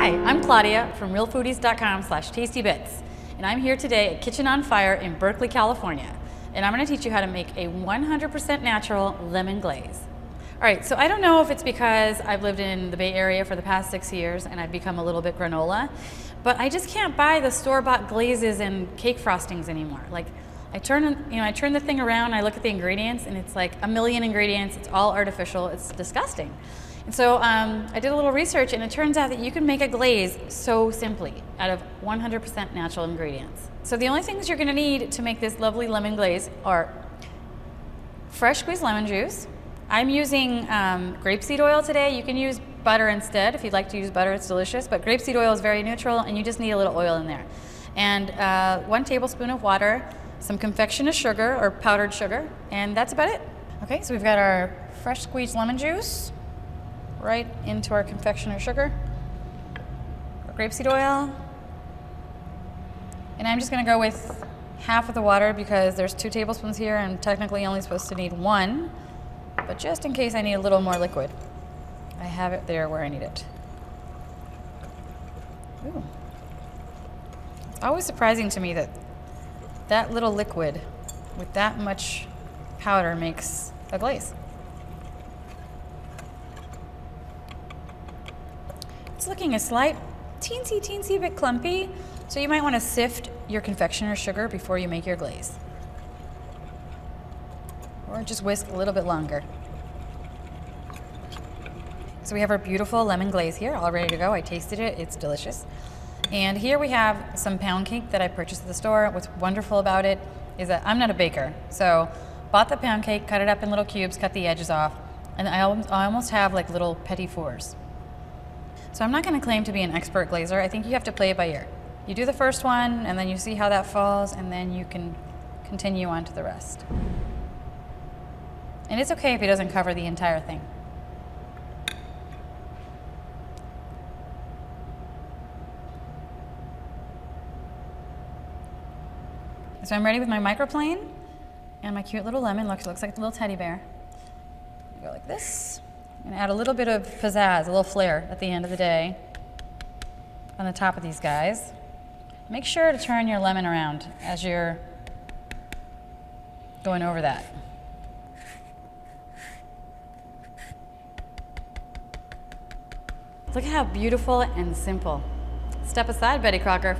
Hi, I'm Claudia from RealFoodies.com/tastybits, and I'm here today at Kitchen on Fire in Berkeley, California, and I'm going to teach you how to make a 100% natural lemon glaze. All right, so I don't know if it's because I've lived in the Bay Area for the past 6 years and I've become a little bit granola, but I just can't buy the store-bought glazes and cake frostings anymore. Like, I turn the thing around, I look at the ingredients, and it's like a million ingredients. It's all artificial. It's disgusting. And so I did a little research, and it turns out that you can make a glaze so simply out of 100% natural ingredients. So the only things you're going to need to make this lovely lemon glaze are fresh squeezed lemon juice. I'm using grapeseed oil today. You can use butter instead. If you'd like to use butter, it's delicious. But grapeseed oil is very neutral, and you just need a little oil in there. And 1 tablespoon of water, some confectioner's sugar or powdered sugar, and that's about it. Okay, so we've got our fresh squeezed lemon juice right into our confectioner's sugar, our grapeseed oil, and I'm just going to go with half of the water because there's 2 tablespoons here and I'm technically only supposed to need 1, but just in case I need a little more liquid, I have it there where I need it. Ooh. It's always surprising to me that that little liquid with that much powder makes a glaze. It's looking a slight teensy bit clumpy, so you might want to sift your confectioner's sugar before you make your glaze. Or just whisk a little bit longer. So we have our beautiful lemon glaze here, all ready to go. I tasted it, it's delicious. And here we have some pound cake that I purchased at the store. What's wonderful about it is that I'm not a baker, so bought the pound cake, cut it up in little cubes, cut the edges off, and I almost have like little petit fours. So I'm not going to claim to be an expert glazer. I think you have to play it by ear. You do the first one, and then you see how that falls, and then you can continue on to the rest. And it's okay if it doesn't cover the entire thing. So I'm ready with my microplane and my cute little lemon. Looks like a little teddy bear. Go like this. And add a little bit of pizzazz, a little flair at the end of the day on the top of these guys. Make sure to turn your lemon around as you're going over that. Look at how beautiful and simple. Step aside, Betty Crocker.